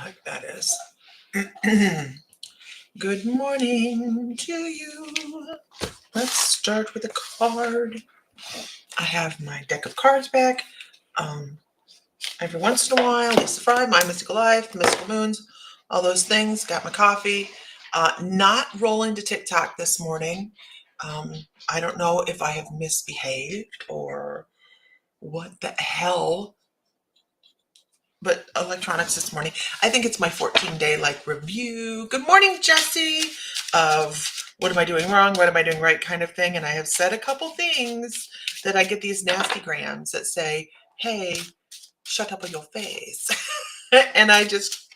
like that is. Good morning to you. Let's start with a card. I have my deck of cards back. Every once in a while, Lisa Fry, My Mystical Life, The Mystical Moons, all those things. Got my coffee. Not rolling to TikTok this morning. I don't know if I have misbehaved or what the hell. But electronics this morning. I think it's my 14-day review. Good morning, Jesse. Of what am I doing wrong? What am I doing right kind of thing. And I have said a couple things that I get these nasty grams that say, hey, shut up on your face. And I just,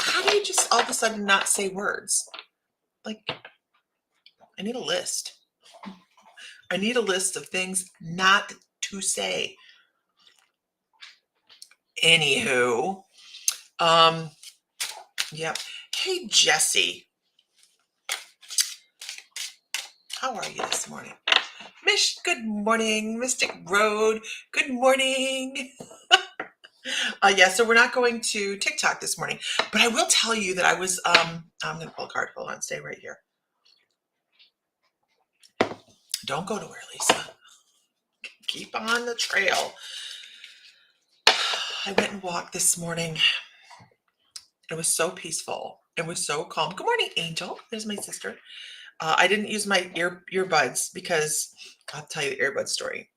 how do you just all of a sudden not say words? Like, I need a list. I need a list of things not to say. Anywho, yep. Hey, Jesse. How are you this morning? Mish, good morning. Mystic Road, good morning. So we're not going to TikTok this morning, but I will tell you that I was, I'm going to pull a card. Hold on, stay right here. Don't go nowhere, Lisa. Keep on the trail. I went and walked this morning. It was so peaceful. It was so calm. Good morning, Angel. There's my sister. I didn't use my earbuds because I'll tell you the earbud story.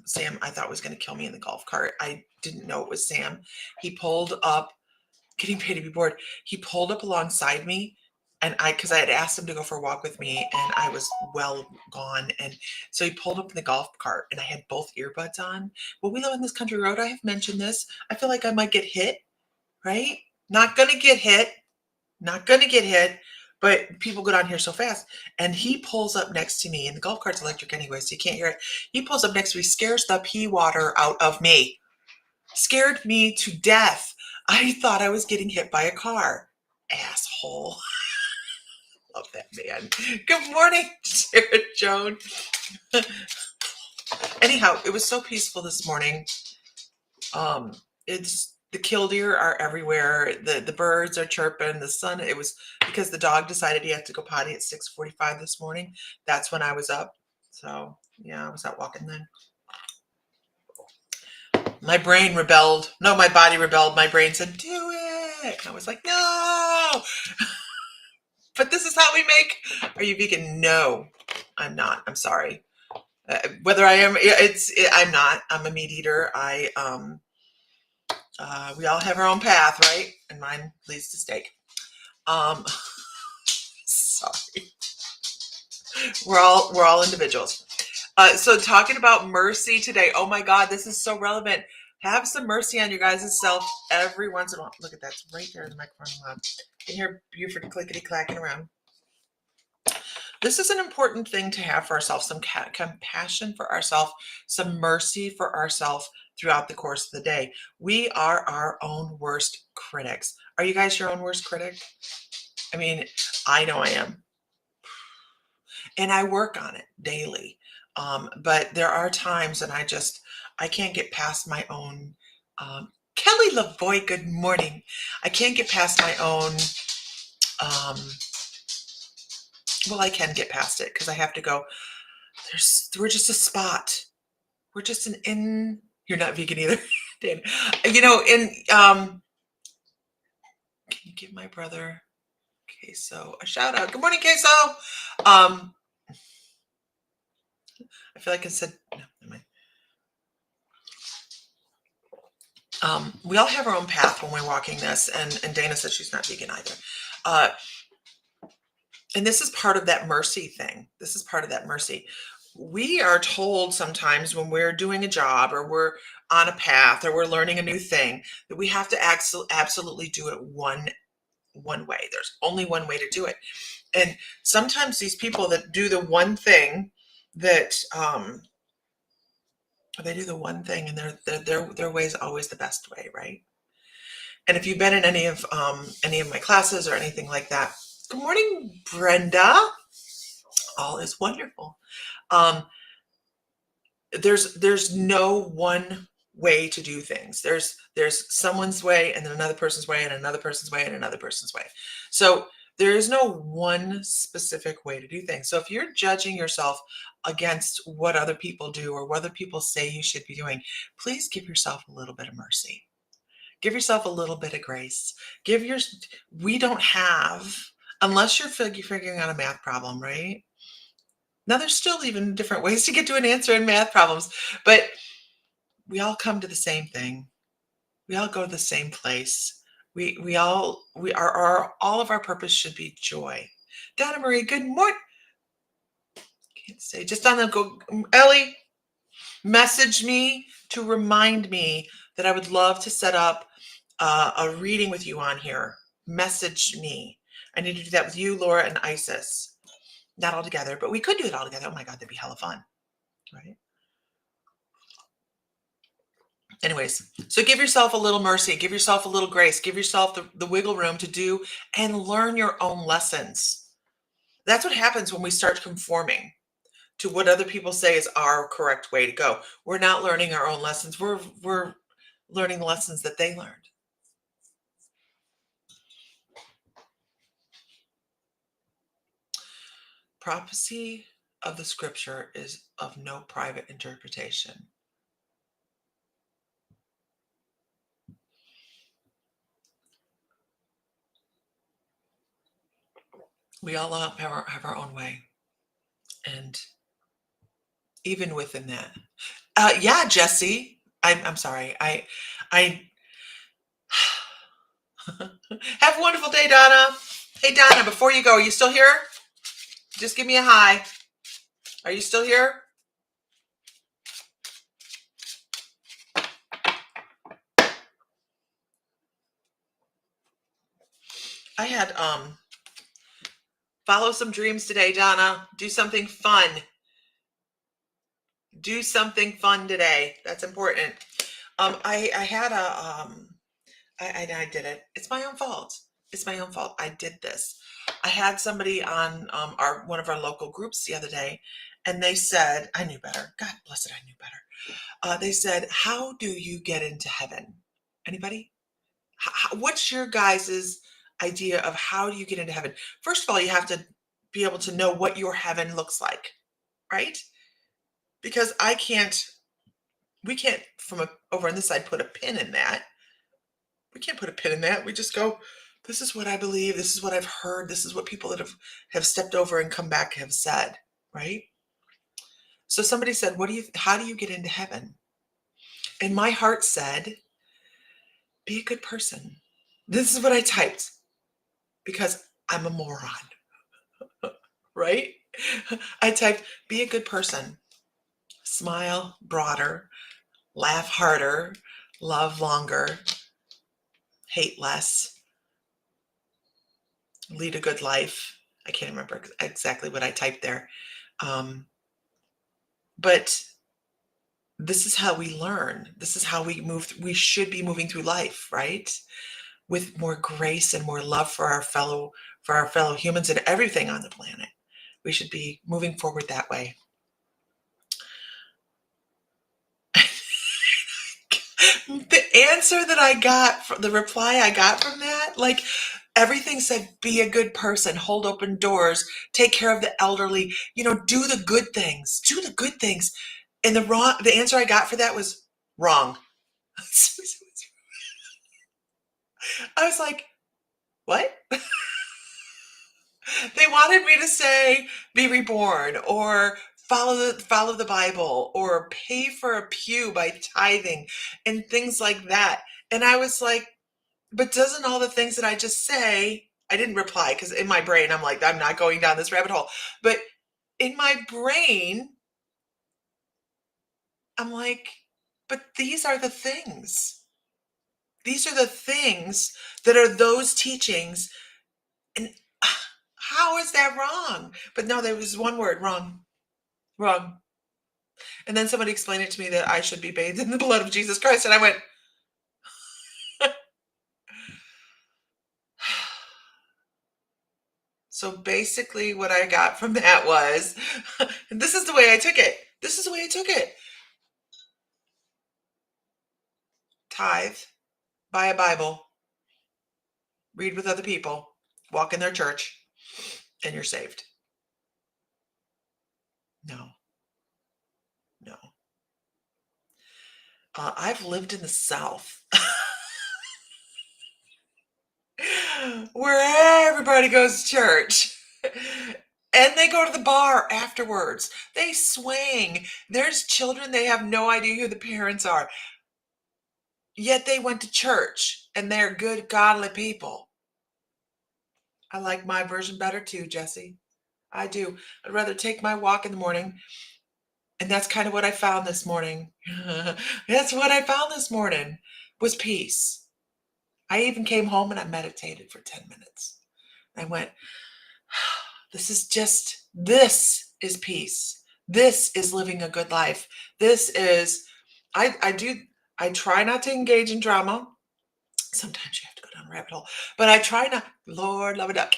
Sam, I thought was going to kill me in the golf cart. I didn't know it was Sam. He pulled up, getting paid to be bored. He pulled up alongside me, and because I had asked him to go for a walk with me, and I was well gone, and so he pulled up in the golf cart, and I had both earbuds on. Well, we live on this country road. I have mentioned this. I feel like I might get hit, right? Not gonna get hit. Not gonna get hit. But people go down here so fast. And he pulls up next to me, and the golf cart's electric anyway, so you can't hear it. He pulls up next to me, scares the pea water out of me. Scared me to death. I thought I was getting hit by a car. Asshole. Love that man. Good morning, Sarah Joan. Anyhow, it was so peaceful this morning. The killdeer are everywhere. The birds are chirping. The sun, it was because the dog decided he had to go potty at 6:45 this morning. That's when I was up. So yeah, I was out walking then. My brain rebelled. No, my body rebelled. My brain said, do it. And I was like, no. But this is how we make. Are you vegan? No, I'm not. I'm sorry. Whether I am, I'm not. I'm a meat eater. We all have our own path, right? And mine leads to steak. Sorry. We're all individuals. So talking about mercy today. Oh my God, this is so relevant. Have some mercy on your guys' self every once in a while. Look at that. It's right there in the microphone. You can hear Buford clickety-clacking around. This is an important thing to have for ourselves, some compassion for ourselves, some mercy for ourselves throughout the course of the day. We are our own worst critics. Are you guys your own worst critic? I mean, I know I am. And I work on it daily. But there are times and I can't get past my own. Kelly Lavoie, good morning. I can't get past my own. Well, I can get past it because I have to go. We're just a spot. We're just you're not vegan either, Dan. Can you give my brother Queso a shout out? Good morning, Queso. I feel like I said, no, never mind. We all have our own path when we're walking this, and Dana said she's not vegan either. And this is part of that mercy thing. This is part of that mercy. We are told sometimes when we're doing a job or we're on a path or we're learning a new thing that we have to absolutely do it one way. There's only one way to do it. And sometimes these people that do the one thing that they do the one thing and their way is always the best way, right? And if you've been in any of my classes or anything like that, good morning, Brenda. All is wonderful. There's no one way to do things. There's someone's way, and then another person's way, and another person's way, and another person's way. So there is no one specific way to do things. So if you're judging yourself against what other people do or what other people say you should be doing, please give yourself a little bit of mercy. Give yourself a little bit of grace. We don't have, unless you're figuring out a math problem, right? Now there's still even different ways to get to an answer in math problems, but we all come to the same thing. We all go to the same place. We all we are all of our purpose should be joy. Donna Marie, good morning. Can't say just on the go. Ellie, message me to remind me that I would love to set up a reading with you on here. Message me. I need to do that with you, Laura, and Isis. Not all together, but we could do it all together. Oh my God, that'd be hella fun, right? Anyways, so give yourself a little mercy, give yourself a little grace, give yourself the wiggle room to do and learn your own lessons. That's what happens when we start conforming to what other people say is our correct way to go. We're not learning our own lessons. We're learning the lessons that they learned. Prophecy of the scripture is of no private interpretation. We all have our own way. And even within that, yeah, Jesse, I'm sorry. I have a wonderful day, Donna. Hey, Donna, before you go, are you still here? Just give me a hi. Are you still here? I had follow some dreams today, Donna. Do something fun. Do something fun today. That's important. I had I did it. It's my own fault. It's my own fault. I did this. I had somebody on one of our local groups the other day, and they said, I knew better. God bless it, I knew better. They said, how do you get into heaven? Anybody? What's your guys's idea of how do you get into heaven? First of all, you have to be able to know what your heaven looks like, right? Because we can't from over on this side put a pin in that. We can't put a pin in that. We just go, this is what I believe. This is what I've heard. This is what people that have stepped over and come back have said, right? So somebody said, how do you get into heaven? And my heart said, be a good person. This is what I typed because I'm a moron, right? I typed, be a good person, smile broader, laugh harder, love longer, hate less, lead a good life. I can't remember exactly what I typed there. But this is how we learn. This is how we move. We should be moving through life, right? With more grace and more love for our fellow humans and everything on the planet. We should be moving forward that way. The answer that I got, the reply I got from that, like everything said, be a good person, hold open doors, take care of the elderly, do the good things, do the good things. And the answer I got for that was wrong. I was like, what? They wanted me to say, be reborn, or follow the Bible, or pay for a pew by tithing, and things like that. And I was like, but doesn't all the things that I just say, I didn't reply because in my brain, I'm like, I'm not going down this rabbit hole. But in my brain, I'm like, but these are the things. These are the things that are those teachings. And how is that wrong? But no, there was one word, wrong. Wrong. And then somebody explained it to me that I should be bathed in the blood of Jesus Christ. And I went, so basically what I got from that was, this is the way I took it. This is the way I took it. tithe, buy a Bible, read with other people, walk in their church, and you're saved. No, no. I've lived in the South where everybody goes to church. And they go to the bar afterwards. They swing. There's children, they have no idea who the parents are. Yet they went to church and they're good, godly people. I like my version better too, Jesse. I do. I'd rather take my walk in the morning. And that's kind of what I found this morning. That's what I found this morning was peace. I even came home and I meditated for 10 minutes. I went, this is peace. This is living a good life. This is, I try not to engage in drama. Sometimes you have to go down a rabbit hole, but I try not, Lord, love a duck.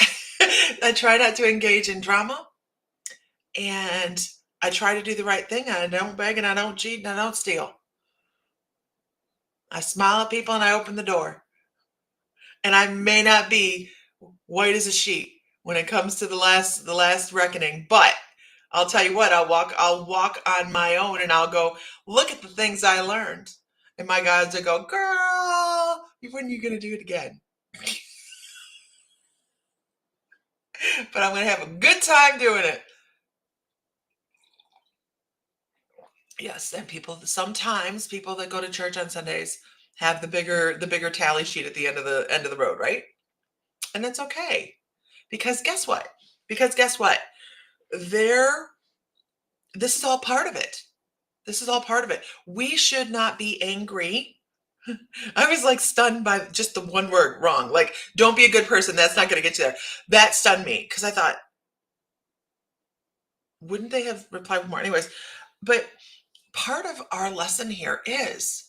I try not to engage in drama, and I try to do the right thing. I don't beg and I don't cheat and I don't steal. I smile at people and I open the door. And I may not be white as a sheet when it comes to the last reckoning, but I'll tell you what, I'll walk on my own and I'll go, look at the things I learned. And my guys will go, girl, when are you going to do it again? But I'm going to have a good time doing it. Yes, and sometimes people that go to church on Sundays have the bigger tally sheet at the end of the road, right? And that's okay. Because guess what? This is all part of it. This is all part of it. We should not be angry. I was like stunned by just the one word, wrong. Like, don't be a good person. That's not going to get you there. That stunned me because I thought, wouldn't they have replied with more? Anyways, but part of our lesson here is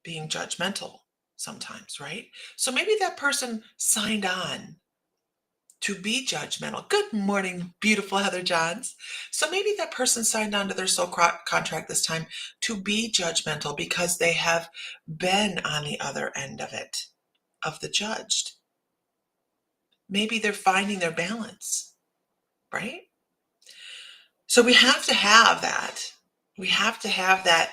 being judgmental sometimes, right? So maybe that person signed on to be judgmental. Good morning, beautiful Heather Johns. So maybe that person signed on to their soul contract this time to be judgmental because they have been on the other end of it, of the judged. Maybe they're finding their balance, right? So we have to have that. We have to have that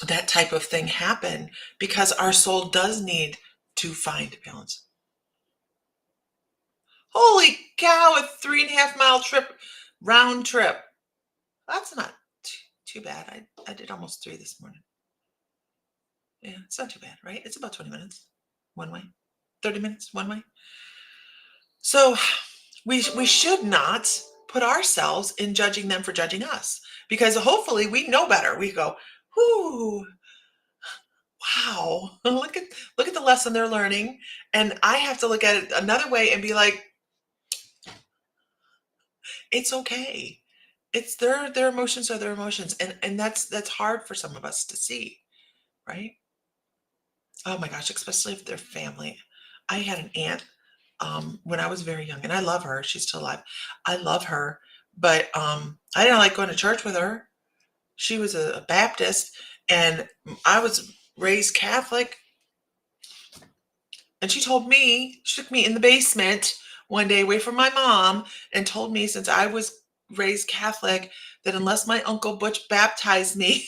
that type of thing happen because our soul does need to find balance. Holy cow, a 3.5 mile round trip. That's not too bad. I did almost 3 this morning. Yeah, it's not too bad, right? It's about 20 minutes one way, 30 minutes one way. So we should not put ourselves in judging them for judging us, because hopefully we know better. We go, whoo, wow, look at the lesson they're learning. And I have to look at it another way and be like, it's okay. It's their emotions are their emotions. And that's hard for some of us to see, right? Oh my gosh, especially if they're family. I had an aunt when I was very young, and I love her. She's still alive. I love her, but I didn't like going to church with her. She was a Baptist, and I was raised Catholic. And she took me in the basement one day away from my mom and told me, since I was raised Catholic, that unless my Uncle Butch baptized me,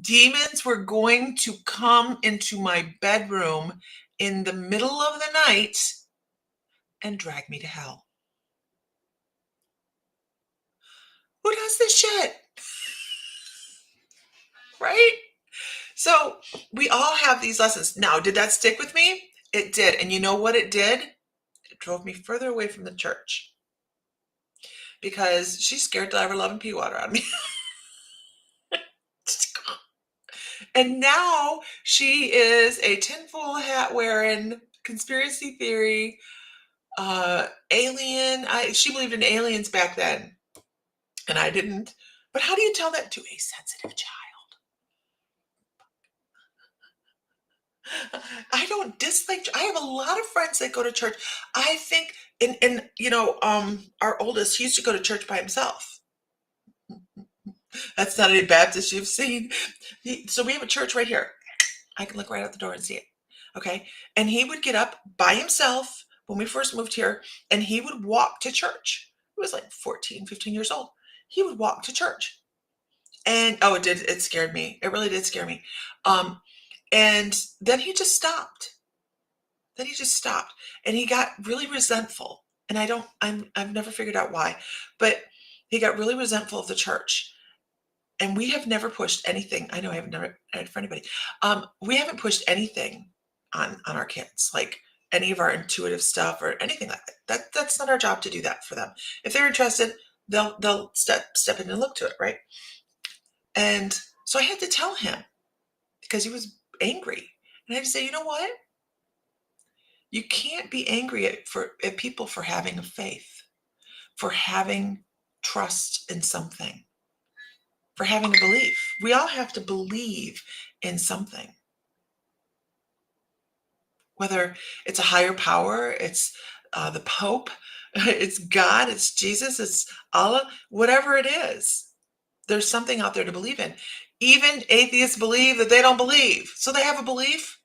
demons were going to come into my bedroom in the middle of the night and drag me to hell. Who does this shit? Right? So we all have these lessons. Now, did that stick with me? It did. And you know what it did? It drove me further away from the church because she's scared to ever love and pee water on me. And now she is a tinfoil hat wearing, conspiracy theory, alien. She believed in aliens back then, and I didn't. But how do you tell that to a sensitive child? I don't dislike. I have a lot of friends that go to church. I think, and our oldest, he used to go to church by himself. That's not any Baptist you've seen. So we have a church right here. I can look right out the door and see it. Okay. And he would get up by himself when we first moved here, and he would walk to church. He was like 14, 15 years old. He would walk to church. And it scared me. It really did scare me. And then he just stopped. And he got really resentful. And I've never figured out why, but he got really resentful of the church. And we have never pushed anything. I know I have never had for anybody. We haven't pushed anything on our kids, like any of our intuitive stuff or anything like that. That's not our job to do that for them. If they're interested, they'll step in and look to it, right? And so I had to tell him because he was angry. And I had to say, you know what? You can't be angry at people for having a faith, for having trust in something, for having a belief. We all have to believe in something. Whether it's a higher power, it's the Pope, it's God, it's Jesus, it's Allah, whatever it is. There's something out there to believe in. Even atheists believe that they don't believe. So they have a belief.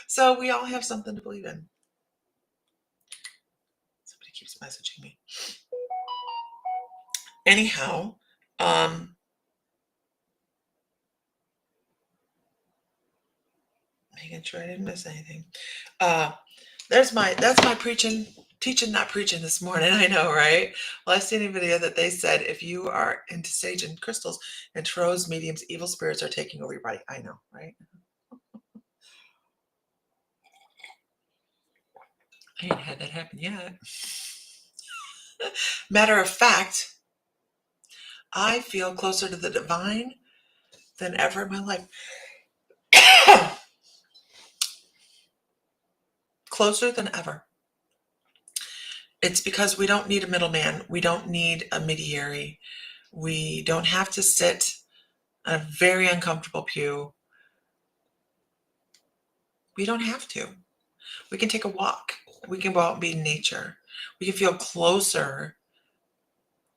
So we all have something to believe in. Somebody keeps messaging me. Anyhow, making sure I didn't miss anything. That's my teaching, not preaching this morning. I know, right? Well, I've seen a video that they said if you are into sage and crystals and tarots, mediums, evil spirits are taking over your body. I know, right? I ain't had that happen yet. Matter of fact, I feel closer to the divine than ever in my life. Closer than ever. It's because we don't need a middleman. We don't need a mediary. We don't have to sit on a very uncomfortable pew. We don't have to. We can take a walk. We can go out and be in nature. We can feel closer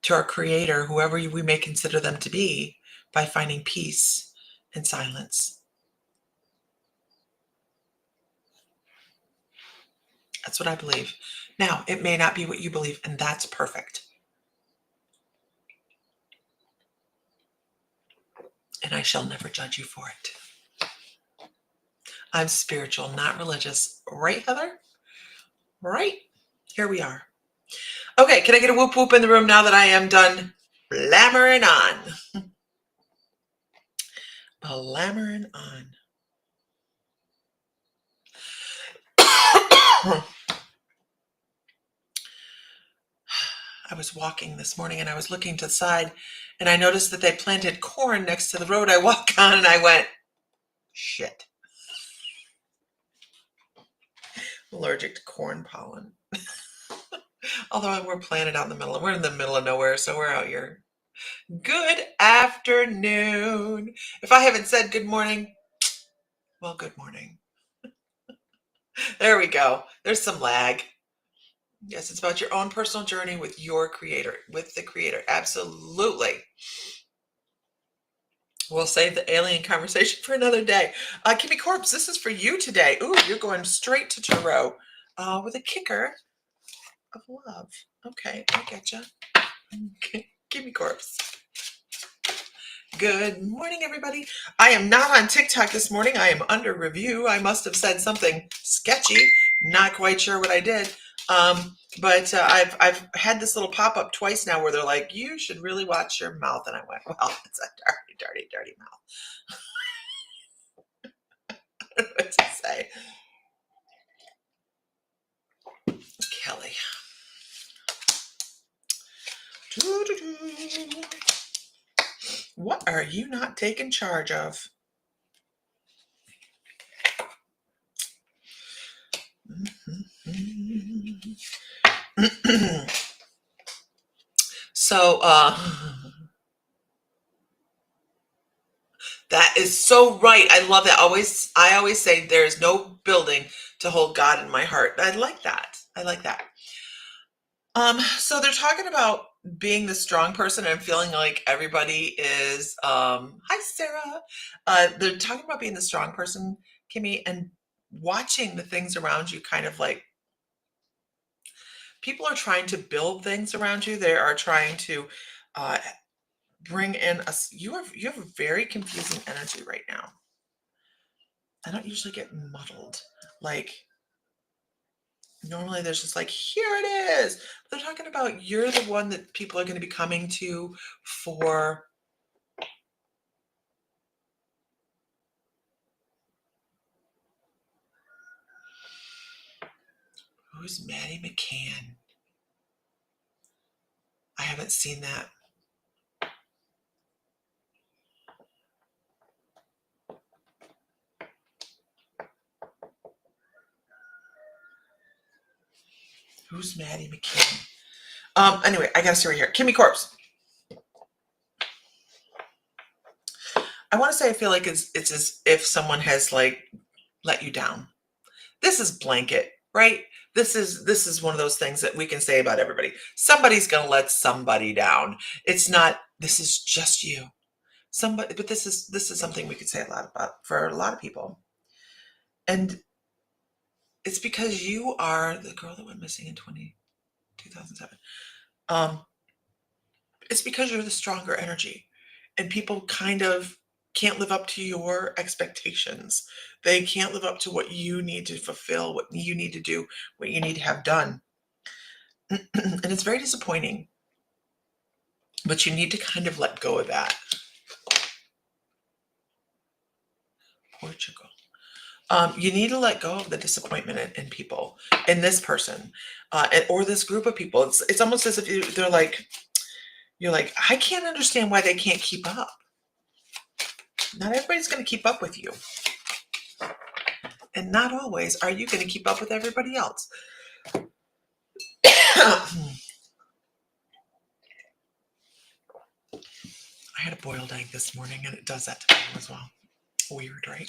to our creator, whoever we may consider them to be, by finding peace and silence. That's what I believe. Now, it may not be what you believe, and that's perfect. And I shall never judge you for it. I'm spiritual, not religious. Right, Heather? Right? Here we are. Okay, can I get a whoop whoop in the room now that I am done blammering on? Blammering on. I was walking this morning and I was looking to the side and I noticed that they planted corn next to the road I walk on and I went, shit. I'm allergic to corn pollen. Although we're planted out in the middle, we're in the middle of nowhere, so we're out here. Good afternoon. If I haven't said good morning, well, good morning. There we go. There's some lag. Yes, it's about your own personal journey with your creator, with the creator. Absolutely. We'll save the alien conversation for another day. Kimmy Corpse, this is for you today. Ooh, you're going straight to tarot with a kicker of love. Okay, I get you. Okay. Kimmy Corpse. Good morning, everybody. I am not on TikTok this morning. I am under review. I must have said something sketchy. Not quite sure what I did. But I've had this little pop-up twice now where they're like, you should really watch your mouth. And I went, well, it's a dirty mouth. I don't know what to say. Kelly. What are you not taking charge of? So, that is so right. I love that. I always say there's no building to hold God in my heart. I like that. So they're talking about being the strong person and feeling like everybody is, hi, Sarah. They're talking about being the strong person, Kimmy, and watching the things around you kind of like people are trying to build things around you. They are trying to uh, bring in us. You have a very confusing energy right now. I don't usually get muddled. Like normally there's just like, here it is. But they're talking about you're the one that people are going to be coming to for. Who's Maddie McCann? I haven't seen that. Who's Maddie McCann? Anyway, I gotta see right here. Kimmy Corpse. I want to say I feel like it's as if someone has like let you down. This is blanket, right? This is one of those things that we can say about everybody. Somebody's gonna let somebody down. It's not. This is just you. Somebody, but this is something we could say a lot about for a lot of people, and it's because you are the girl that went missing in 2007. It's because you're the stronger energy, and people kind of can't live up to your expectations. They can't live up to what you need to fulfill, what you need to do, what you need to have done. And it's very disappointing, but you need to kind of let go of that. Portugal. You need to let go of the disappointment in people, in this person, or this group of people. It's almost as if they're like, you're like, I can't understand why they can't keep up. Not everybody's going to keep up with you. And not always are you going to keep up with everybody else. I had a boiled egg this morning, and it does that to me as well. Weird, right?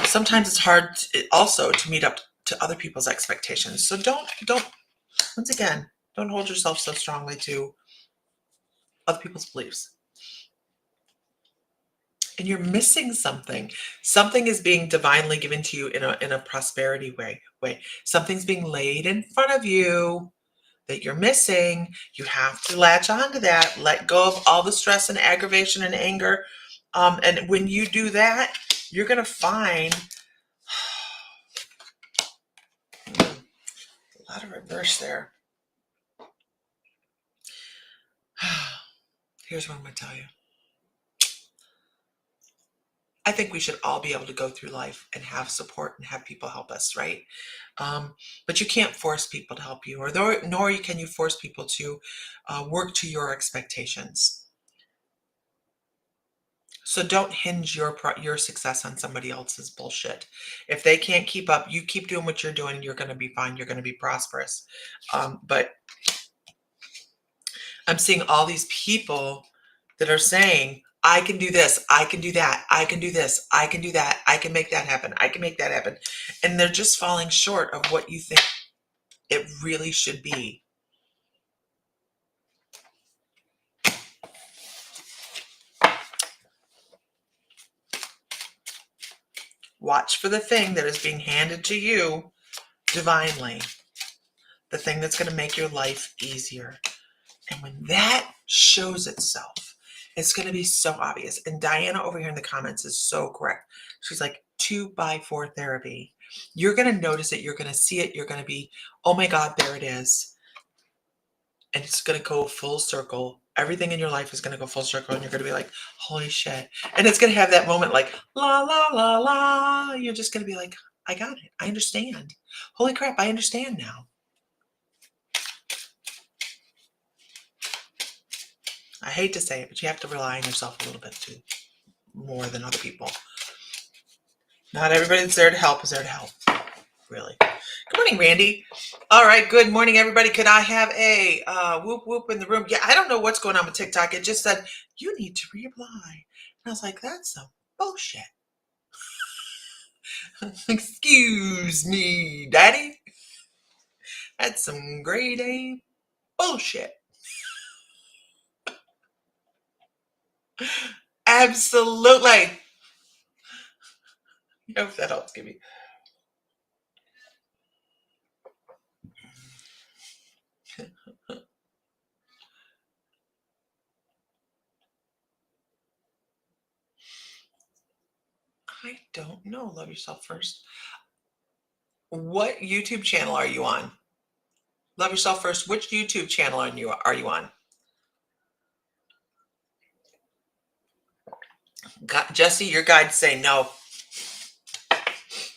Sometimes it's hard also to meet up to other people's expectations. So don't, once again, don't hold yourself so strongly to other people's beliefs. And you're missing something. Something is being divinely given to you in a prosperity way. Something's being laid in front of you that you're missing. You have to latch on to that. Let go of all the stress and aggravation and anger. And when you do that, you're going to find a lot of reverse there. Here's what I'm going to tell you. I think we should all be able to go through life and have support and have people help us, right? But you can't force people to help you, nor can you force people to work to your expectations. So don't hinge your success on somebody else's bullshit. If they can't keep up, you keep doing what you're doing, and you're going to be fine. You're going to be prosperous. But I'm seeing all these people that are saying, I can do this, I can do that, I can do this, I can do that, I can make that happen, I can make that happen. And they're just falling short of what you think it really should be. Watch for the thing that is being handed to you divinely, the thing that's going to make your life easier. And when that shows itself, it's going to be so obvious. And Diana over here in the comments is so correct. She's like, 2x4 therapy. You're going to notice it. You're going to see it. You're going to be, oh my God, there it is. And it's going to go full circle. Everything in your life is going to go full circle. And you're going to be like, holy shit. And it's going to have that moment like, la, la, la, la. You're just going to be like, I got it. I understand. Holy crap, I understand now. I hate to say it, but you have to rely on yourself a little bit too, more than other people. Not everybody that's there to help is there to help, really. Good morning, Randy. All right, good morning, everybody. Could I have a whoop whoop in the room? Yeah, I don't know what's going on with TikTok. It just said, you need to reply. And I was like, that's some bullshit. Excuse me, Daddy. That's some grade A Bullshit. Absolutely. I hope that helps, Gibby. I don't know. Love yourself first. What YouTube channel are you on? Love yourself first. Which YouTube channel are you on? Jesse, your guides say no.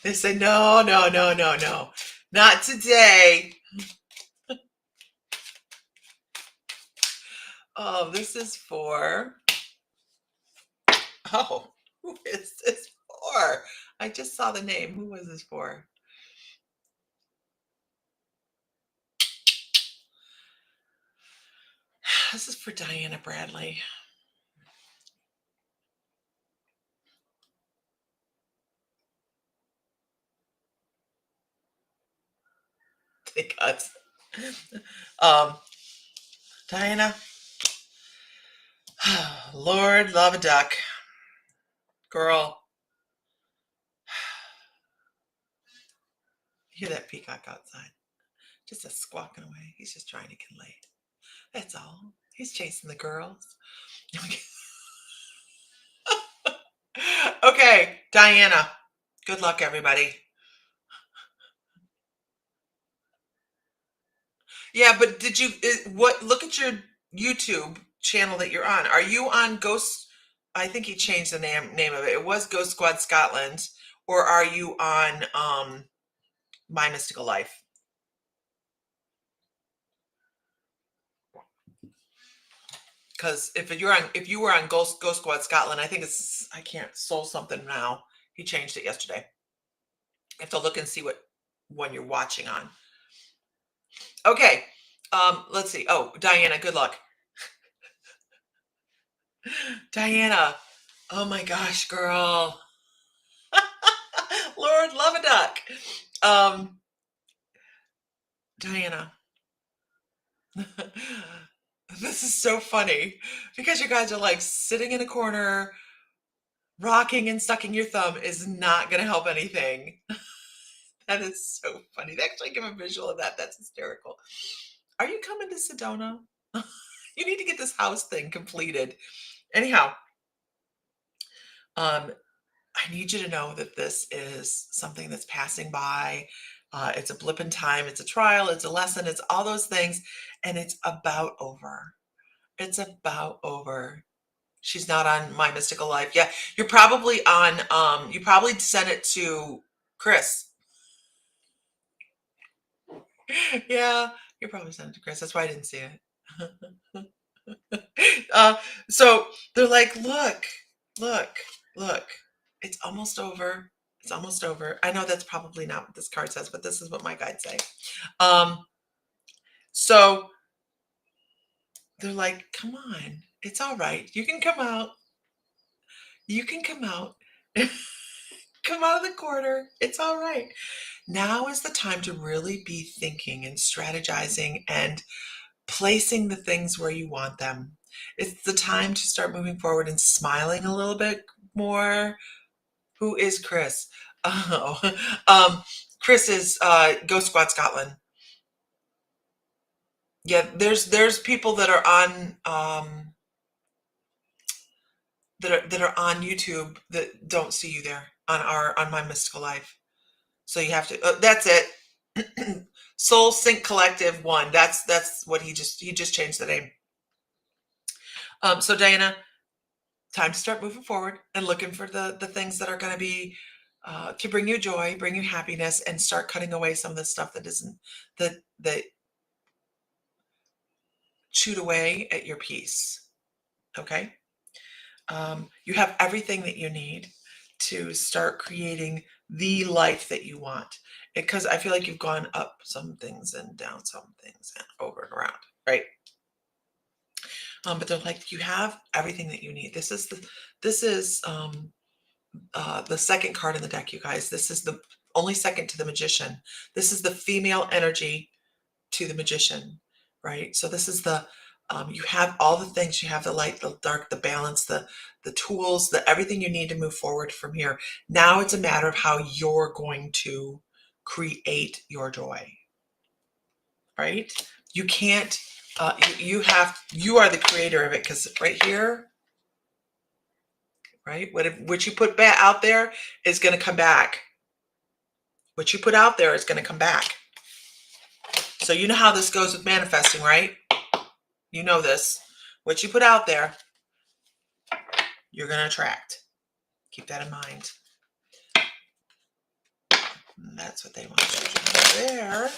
They say no, no, no, no, no. Not today. Oh, this is for. Oh, who is this for? I just saw the name. Who was this for? This is for Diana Bradley. Thank God. Diana. Lord, love a duck. Girl. You hear that peacock outside? Just a squawking away. He's just trying to get laid. That's all. He's chasing the girls. Okay, Diana. Good luck, everybody. Yeah, but did you what? Look at your YouTube channel that you're on. Are you on Ghost? I think he changed the name of it. It was Ghost Squad Scotland, or are you on My Mystical Life? Because if you were on Ghost Squad Scotland, I think I can't Soul something now. He changed it yesterday. You have to look and see what one you're watching on. Okay. Let's see. Oh, Diana, good luck. Diana. Oh my gosh, girl. Lord, love a duck. Diana. This is so funny because you guys are like sitting in a corner, rocking and sucking your thumb is not going to help anything. That is so funny. They actually give a visual of that. That's hysterical. Are you coming to Sedona? You need to get this house thing completed. Anyhow, I need you to know that this is something that's passing by. It's a blip in time. It's a trial. It's a lesson. It's all those things. And it's about over. It's about over. She's not on My Mystical Life. Yeah, you're probably on, you probably sent it to Chris. Yeah, you probably sent it to Chris. That's why I didn't see it. So they're like, look, look, look. It's almost over. It's almost over. I know that's probably not what this card says, but this is what my guides say. So they're like, come on, it's all right. You can come out. You can come out. Come out of the corner. It's all right. Now is the time to really be thinking and strategizing and placing the things where you want them. It's the time to start moving forward and smiling a little bit more. Who is Chris? Oh, Chris is Ghost Squad Scotland. Yeah, there's people that are on that are on YouTube that don't see you there on My Mystical Life. So you have to. That's it. Soul Sync Collective 1. That's what he just changed the name. So Diana, time to start moving forward and looking for the things that are going to be to bring you joy, bring you happiness, and start cutting away some of the stuff that isn't that chewed away at your peace. Okay. You have everything that you need to start creating the life that you want. Because I feel like you've gone up some things and down some things and over and around, right? But they're like, you have everything that you need. This is the second card in the deck, you guys. This is the only second to the Magician. This is the female energy to the Magician, right? So this is the, you have all the things, you have the light, the dark, the balance, the tools, everything you need to move forward from here. Now it's a matter of how you're going to create your joy, right? You can't, you are the creator of it, because right here, right? What you put out there is going to come back. What you put out there is going to come back. So you know how this goes with manifesting, right? You know this. What you put out there, you're going to attract. Keep that in mind. And that's what they want you to do there.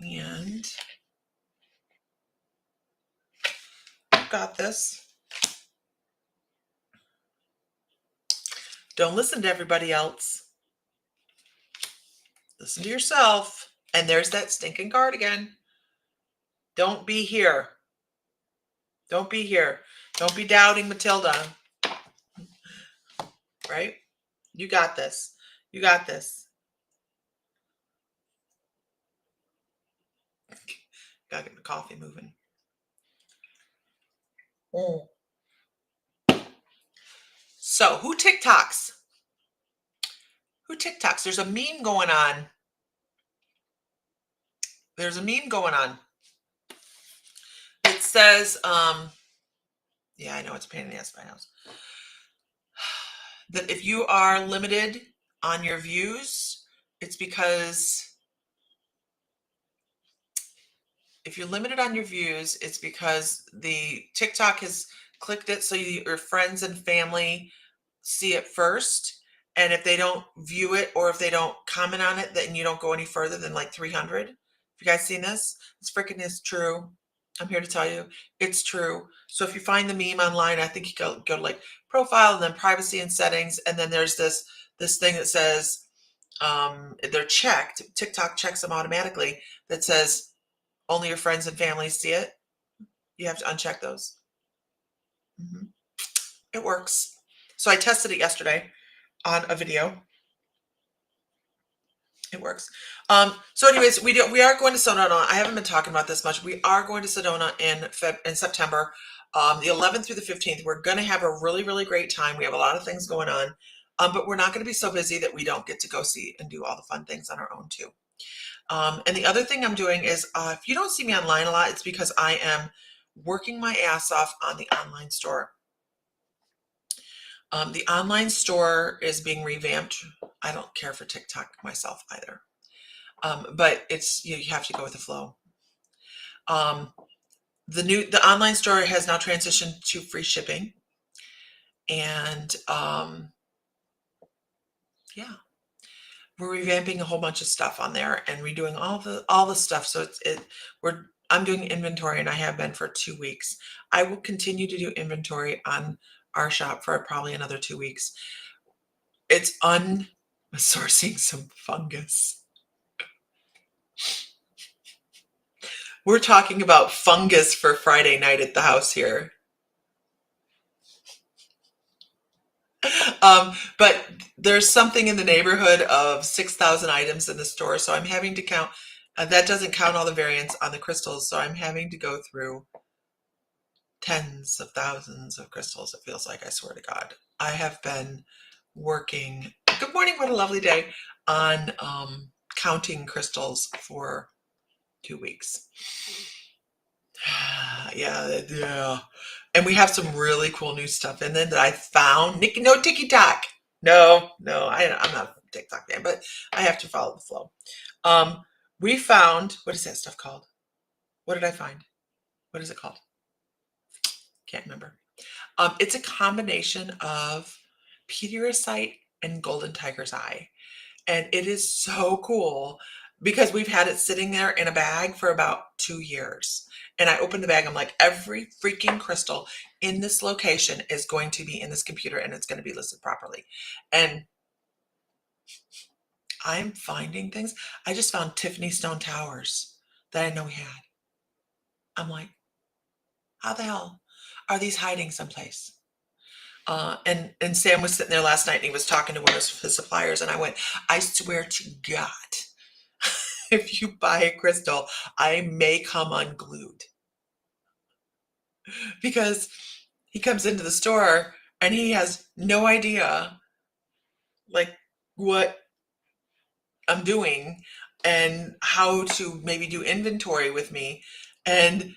And got this. Don't listen to everybody else. Listen to yourself. And there's that stinking card again. Don't be here. Don't be here. Don't be doubting Matilda. Right? You got this. You got this. Gotta get my coffee moving. So, who TikToks? Who TikToks? There's a meme going on. There's a meme going on. It says, yeah, I know it's a pain in the ass by now. That if you are limited on your views, it's because if you're limited on your views, it's because the TikTok has clicked it so your friends and family see it first. And if they don't view it or if they don't comment on it, then you don't go any further than like 300. Have you guys seen this? This freaking is true. I'm here to tell you it's true. So if you find the meme online, I think you go to like profile and then privacy and settings. And then there's this thing that says they're checked. TikTok checks them automatically. That says only your friends and family see it. You have to uncheck those. It works. So I tested it yesterday on a video. It works. So anyways, we are going to Sedona. I haven't been talking about this much. We are going to Sedona in September, the 11th through the 15th. We're going to have a really, really great time. We have a lot of things going on, but we're not going to be so busy that we don't get to go see and do all the fun things on our own too. And the other thing I'm doing is, if you don't see me online a lot, it's because I am working my ass off on the online store. The online store is being revamped. I don't care for TikTok myself either. But it's, you have to go with the flow. The online store has now transitioned to free shipping. And yeah, we're revamping a whole bunch of stuff on there and redoing all the stuff. So I'm doing inventory, and I have been for 2 weeks. I will continue to do inventory on our shop for probably another 2 weeks. It's sourcing some fungus. We're talking about fungus for Friday night at the house here. But there's something in the neighborhood of 6,000 items in the store. So I'm having to count. That doesn't count all the variants on the crystals. So I'm having to go through tens of thousands of crystals. It feels like, I swear to God. I have been working, good morning, what a lovely day, on counting crystals for 2 weeks. Yeah. And we have some really cool new stuff in there that I found. Nikki, no TikTok. No, I'm not a TikTok fan, but I have to follow the flow. We found, what is that stuff called? What did I find? What is it called? Can't remember. It's a combination of Pediaricite and Golden Tiger's Eye. And it is so cool because we've had it sitting there in a bag for about 2 years. And I opened the bag. I'm like, every freaking crystal in this location is going to be in this computer, and it's going to be listed properly. And I'm finding things. I just found Tiffany Stone Towers that I know we had. I'm like, how the hell are these hiding someplace? And Sam was sitting there last night, and he was talking to one of his suppliers, and I went, I swear to God, if you buy a crystal, I may come unglued because he comes into the store and he has no idea like what I'm doing and how to maybe do inventory with me. And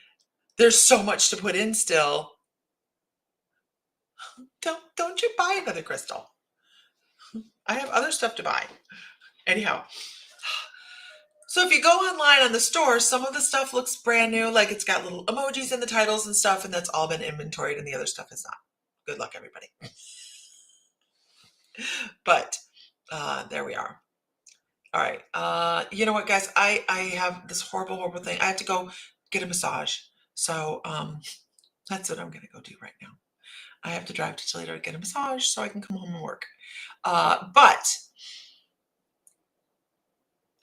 there's so much to put in still. Don't you buy another crystal. I have other stuff to buy. Anyhow, so if you go online on the store, some of the stuff looks brand new, like it's got little emojis in the titles and stuff, and that's all been inventoried, and the other stuff is not. Good luck, everybody. But there we are. All right. You know what, guys? I have this horrible thing. I have to go get a massage. So that's what I'm going to go do right now. I have to drive to Toledo to get a massage so I can come home and work. But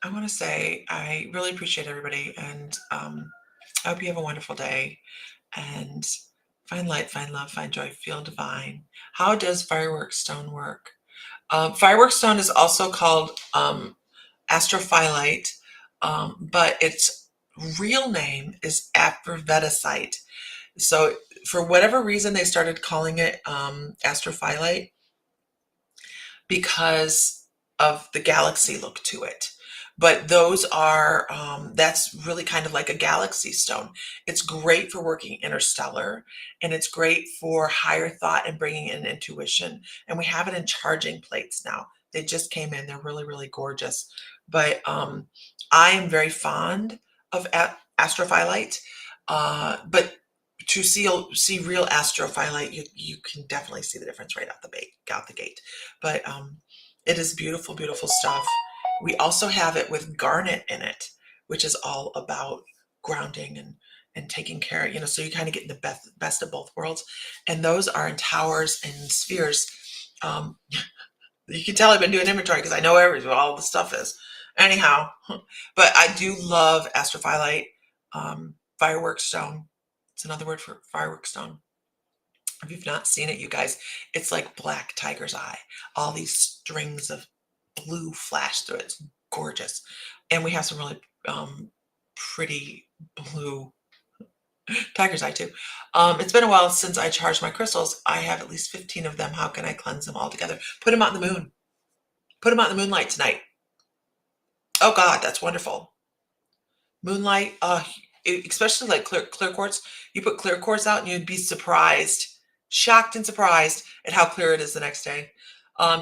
I want to say I really appreciate everybody, and I hope you have a wonderful day. And find light, find love, find joy, feel divine. How does firework stone work? Firework stone is also called astrophyllite, but its real name is aphrodisite. So for whatever reason, they started calling it astrophyllite because of the galaxy look to it. But those are, that's really kind of like a galaxy stone. It's great for working interstellar, and it's great for higher thought and bringing in intuition. And we have it in charging plates now. They just came in. They're really, really gorgeous. But I am very fond of astrophyllite. But to see real astrophyllite, you can definitely see the difference right out the gate. But it is beautiful, beautiful stuff. We also have it with garnet in it, which is all about grounding and taking care, so you kind of get the best of both worlds. And those are in towers and spheres. You can tell I've been doing inventory because I know all the stuff is. Anyhow, but I do love astrophyllite, firework stone. It's another word for firework stone. If you've not seen it, you guys, it's like black tiger's eye. All these strings of blue flash through it. It's gorgeous. And we have some really pretty blue tiger's eye too. It's been a while since I charged my crystals. I have at least 15 of them. How can I cleanse them all together? Put them out in the moon. Put them out in the moonlight tonight. Oh God, that's wonderful. Moonlight, especially like clear quartz. You put clear quartz out and you'd be surprised, shocked and surprised at how clear it is the next day.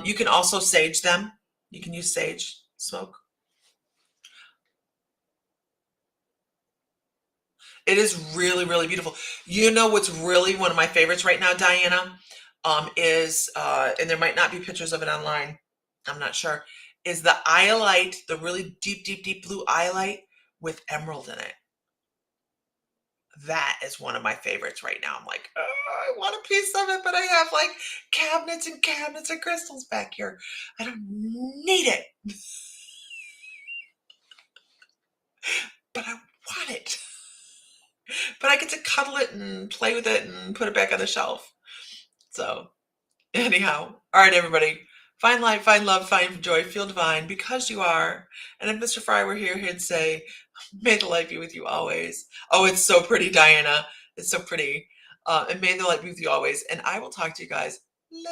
You can also sage them. You can use sage smoke. It is really, really beautiful. You know what's really one of my favorites right now, Diana, is, and there might not be pictures of it online, I'm not sure, is the iolite, the really deep, deep, deep blue iolite with emerald in it. That is one of my favorites right now. I'm like, oh, I want a piece of it, but I have like cabinets and cabinets of crystals back here. I don't need it, but I want it. But I get to cuddle it and play with it and put it back on the shelf. So anyhow, all right, everybody. Find light, find love, find joy, feel divine because you are. And if Mr. Fry were here, he'd say, may the light be with you always. Oh, it's so pretty, Diana. It's so pretty. And may the light be with you always. And I will talk to you guys later.